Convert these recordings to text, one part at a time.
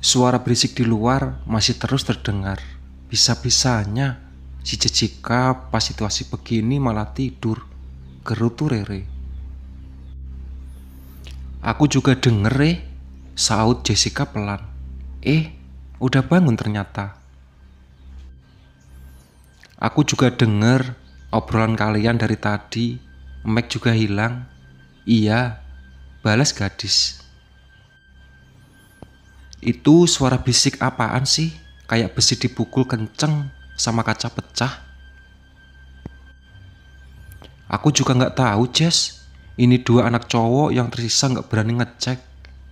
Suara berisik di luar masih terus terdengar. Bisa-bisanya si Jessica pas situasi begini malah tidur, gerutu Rere. Aku juga denger saut Jessica pelan. Udah bangun ternyata. Aku juga denger obrolan kalian dari tadi. Meg juga hilang. Iya, balas gadis. Itu suara bisik apaan sih? Kayak besi dipukul kenceng sama kaca pecah. Aku juga gak tahu, Jess. Ini dua anak cowok yang tersisa gak berani ngecek,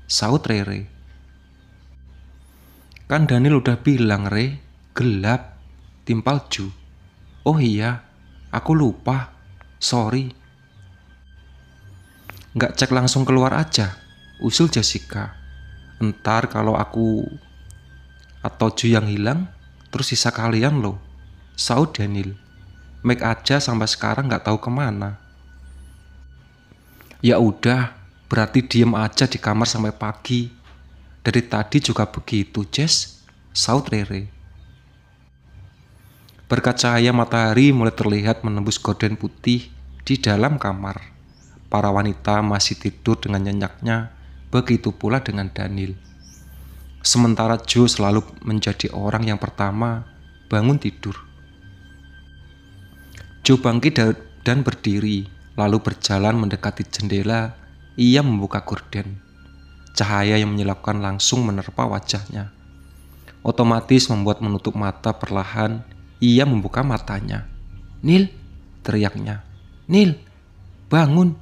saut Rere. Kan Daniel udah bilang, Re, gelap, timpal Ju. Oh iya, aku lupa, sorry. Gak cek langsung keluar aja, usul Jessica. Entar kalau aku atau Ju yang hilang, terus sisa kalian loh, saut Daniel. Meg aja sampai sekarang gak tahu kemana. Ya udah, berarti diem aja di kamar sampai pagi. Dari tadi juga begitu, Jess, saut Rere. Berkat cahaya matahari mulai terlihat menembus gorden putih di dalam kamar. Para wanita masih tidur dengan nyenyaknya, begitu pula dengan Daniel. Sementara Jo selalu menjadi orang yang pertama bangun tidur. Jo bangkit dan berdiri, lalu berjalan mendekati jendela. Ia membuka gorden. Cahaya yang menyilaukan langsung menerpa wajahnya. Otomatis membuat menutup mata perlahan. Ia membuka matanya. Nil, teriaknya. Nil, bangun.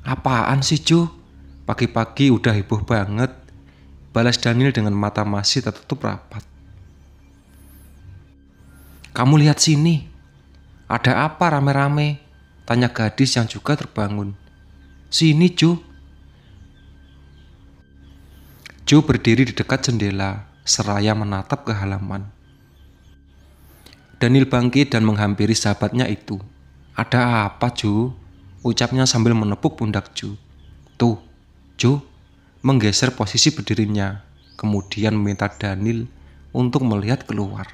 Apaan sih Jo? Pagi-pagi udah heboh banget, balas Daniel dengan mata masih tertutup rapat. Kamu lihat sini. Ada apa rame-rame? Tanya gadis yang juga terbangun. Sini Jo. Jo berdiri di dekat jendela, seraya menatap ke halaman. Daniel bangkit dan menghampiri sahabatnya itu. Ada apa Jo? Ucapnya sambil menepuk pundak Jo. Tuh, Jo menggeser posisi berdirinya, kemudian meminta Daniel untuk melihat keluar.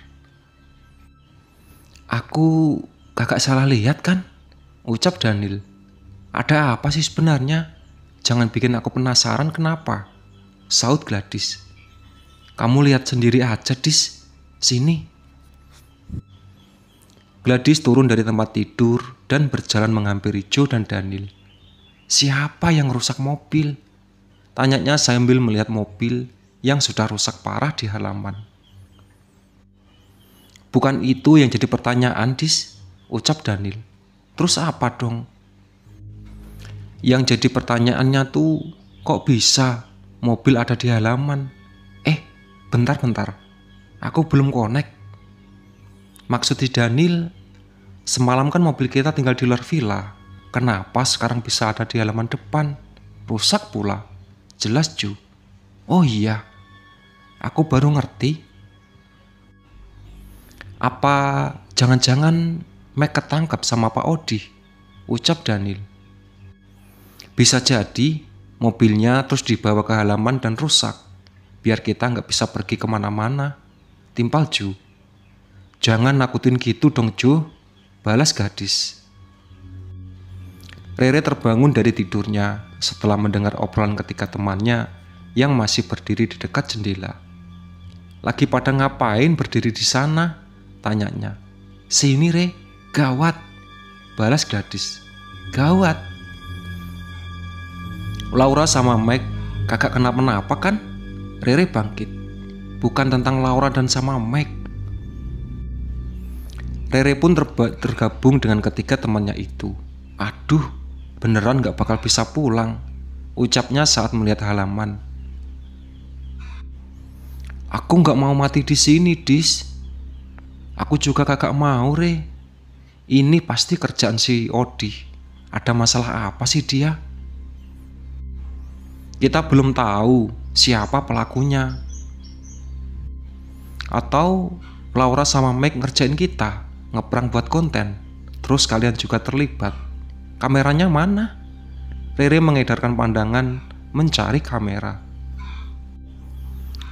Aku kagak salah lihat kan? Ucap Daniel. Ada apa sih sebenarnya? Jangan bikin aku penasaran kenapa, saut Gladys. Kamu lihat sendiri aja, Dis. Sini. Gladys turun dari tempat tidur dan berjalan menghampiri Jo dan Daniel. Siapa yang rusak mobil? Tanyanya sambil melihat mobil yang sudah rusak parah di halaman. Bukan itu yang jadi pertanyaan, Dis, ucap Daniel. Terus apa dong? Yang jadi pertanyaannya tuh, kok bisa mobil ada di halaman? Bentar. Aku belum connect. Maksud di Daniel, semalam kan mobil kita tinggal di luar villa. Kenapa sekarang bisa ada di halaman depan? Rusak pula. Jelas Ju. Oh iya, aku baru ngerti. Apa jangan-jangan Meg ketangkap sama Pak Odi? Ucap Daniel. Bisa jadi mobilnya terus dibawa ke halaman dan rusak. Biar kita gak bisa pergi kemana-mana, timpal Ju. Jangan nakutin gitu dong Jo, balas gadis. Rere terbangun dari tidurnya setelah mendengar obrolan ketika temannya yang masih berdiri di dekat jendela. Lagi pada ngapain berdiri di sana? Tanyanya. Sini Re, gawat, balas gadis. Gawat. Laura sama Meg kagak kenapa-napa kan? Rere bangkit. Bukan tentang Laura dan sama Meg. Rere pun tergabung dengan ketiga temannya itu. Aduh, beneran gak bakal bisa pulang, ucapnya saat melihat halaman. Aku gak mau mati di sini, Dis. Aku juga kagak mau, Re. Ini pasti kerjaan si Odi. Ada masalah apa sih dia? Kita belum tahu siapa pelakunya. Atau Laura sama Meg ngerjain kita, ngeprang buat konten, terus kalian juga terlibat. Kameranya mana? Rere mengedarkan pandangan mencari kamera.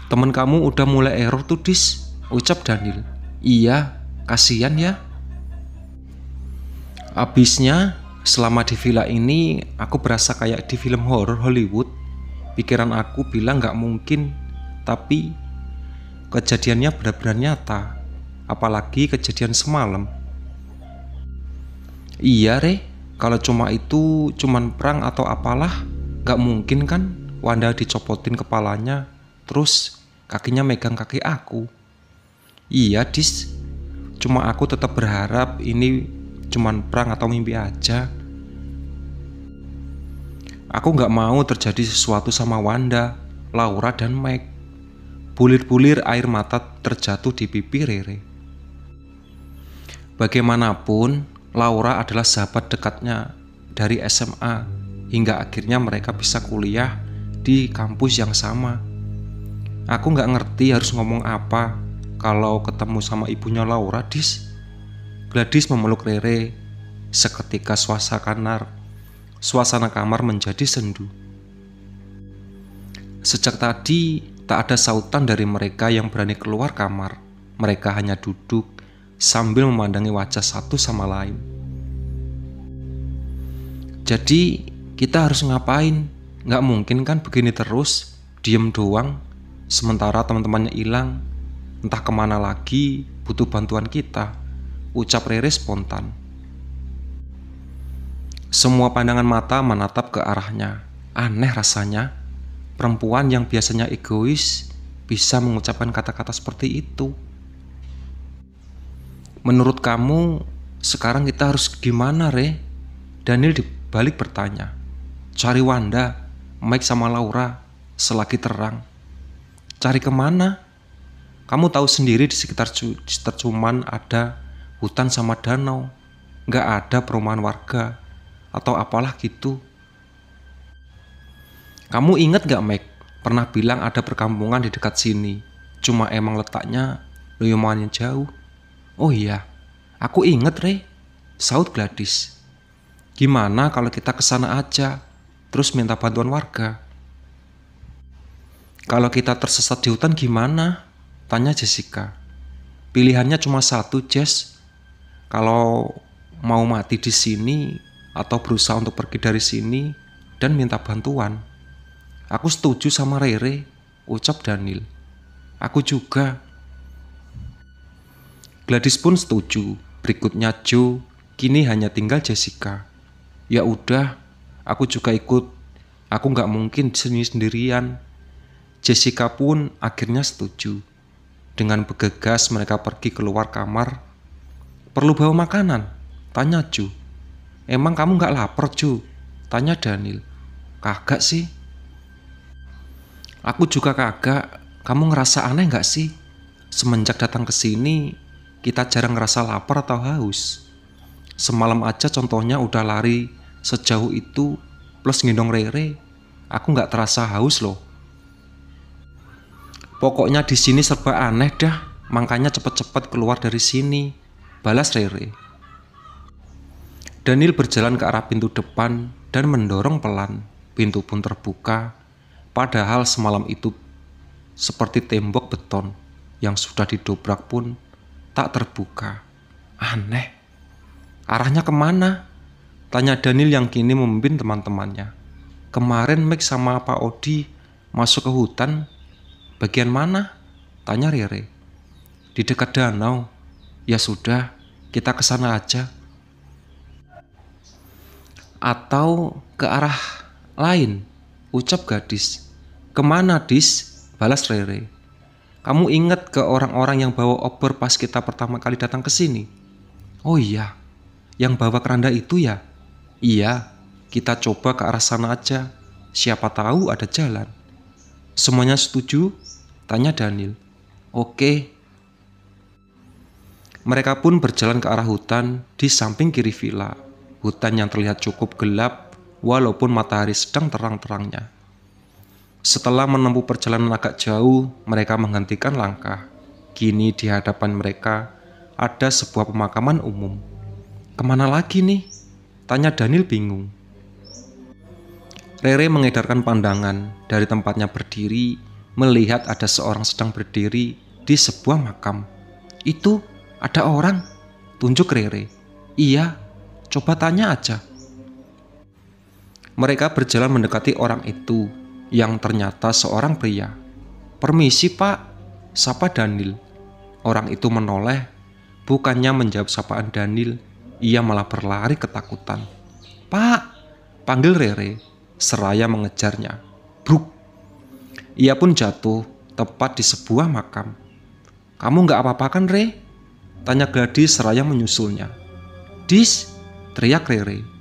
Temen kamu udah mulai error tuh, Dis, ucap Daniel. Iya, kasihan ya. Abisnya, selama di villa ini, aku berasa kayak di film horor Hollywood. Pikiran aku bilang gak mungkin, tapi kejadiannya benar-benar nyata. Apalagi kejadian semalam. Iya, Re, kalau cuman prank atau apalah, gak mungkin kan Wanda dicopotin kepalanya, terus kakinya megang kaki aku. Iya, Dis, cuma aku tetap berharap ini cuman prank atau mimpi aja. Aku gak mau terjadi sesuatu sama Wanda, Laura, dan Meg. Bulir-bulir air mata terjatuh di pipi Rere. Bagaimanapun, Laura adalah sahabat dekatnya dari SMA, hingga akhirnya mereka bisa kuliah di kampus yang sama. Aku gak ngerti harus ngomong apa kalau ketemu sama ibunya Laura, Dis. Gladys memeluk Rere. Seketika suasana kamar menjadi sendu. Sejak tadi tak ada sautan dari mereka yang berani keluar kamar. Mereka hanya duduk sambil memandangi wajah satu sama lain. Jadi kita harus ngapain? Gak mungkin kan begini terus, diem doang, sementara teman-temannya hilang. Entah kemana lagi, butuh bantuan kita, ucap Rere spontan. Semua pandangan mata menatap ke arahnya. Aneh rasanya, perempuan yang biasanya egois bisa mengucapkan kata-kata seperti itu. Menurut kamu, sekarang kita harus gimana, Re? Daniel dibalik bertanya. Cari Wanda, Mike sama Laura, selagi terang. Cari kemana? Kamu tahu sendiri di sekitar cuman ada hutan sama danau. Gak ada perumahan warga atau apalah gitu. Kamu ingat gak, Mike? Pernah bilang ada perkampungan di dekat sini. Cuma emang letaknya lumayan jauh. Oh iya, aku inget, Re, saut Gladys. Gimana kalau kita kesana aja, terus minta bantuan warga? Kalau kita tersesat di hutan gimana? Tanya Jessica. Pilihannya cuma satu, Jess. Kalau mau mati di sini atau berusaha untuk pergi dari sini dan minta bantuan. Aku setuju sama Rere, ucap Daniel. Aku juga. Gladys pun setuju. Berikutnya Joe, kini hanya tinggal Jessica. Ya udah, aku juga ikut. Aku gak mungkin di sini sendirian. Jessica pun akhirnya setuju. Dengan bergegas mereka pergi keluar kamar. Perlu bawa makanan? Tanya Joe. Emang kamu gak lapar, Joe? Tanya Daniel. Kagak sih. Aku juga kagak. Kamu ngerasa aneh gak sih? Semenjak datang ke sini, kita jarang ngerasa lapar atau haus. Semalam aja contohnya udah lari sejauh itu plus ngendong Rere. Aku gak terasa haus loh. Pokoknya di sini serba aneh dah. Makanya cepet-cepet keluar dari sini, balas Rere. Daniel berjalan ke arah pintu depan dan mendorong pelan. Pintu pun terbuka. Padahal semalam itu seperti tembok beton yang sudah didobrak pun tak terbuka. Aneh. Arahnya kemana? Tanya Daniel yang kini memimpin teman-temannya. Kemarin Meg sama Pak Odi masuk ke hutan. Bagian mana? Tanya Rere. Di dekat danau. Ya sudah, kita ke sana aja. Atau ke arah lain, ucap gadis. Kemana, Dis? Balas Rere. Kamu ingat ke orang-orang yang bawa obor pas kita pertama kali datang ke sini? Oh iya, yang bawa keranda itu ya? Iya, kita coba ke arah sana aja. Siapa tahu ada jalan. Semuanya setuju? Tanya Daniel. Oke. Mereka pun berjalan ke arah hutan di samping kiri villa. Hutan yang terlihat cukup gelap walaupun matahari sedang terang-terangnya. Setelah menempuh perjalanan agak jauh, mereka menghentikan langkah. Kini di hadapan mereka ada sebuah pemakaman umum. Kemana lagi nih? Tanya Daniel bingung. Rere mengedarkan pandangan dari tempatnya berdiri. melihat ada seorang sedang berdiri di sebuah makam. "Itu ada orang," tunjuk Rere. "Iya, coba tanya aja." Mereka berjalan mendekati orang itu yang ternyata seorang pria. "Permisi Pak," sapa Daniel. Orang itu menoleh, bukannya menjawab sapaan Daniel, ia malah berlari ketakutan. "Pak," panggil Rere, seraya mengejarnya. Bruk! Ia pun jatuh tepat di sebuah makam. "Kamu gak apa-apa kan, Re?" tanya Gladys seraya menyusulnya. "Dis!" teriak Rere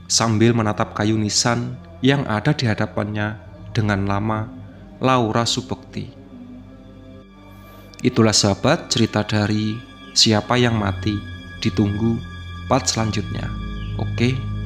sambil menatap kayu nisan yang ada di hadapannya dengan nama Laura Subekti. Itulah sahabat cerita dari Siapa Yang Mati. Ditunggu part selanjutnya. Oke.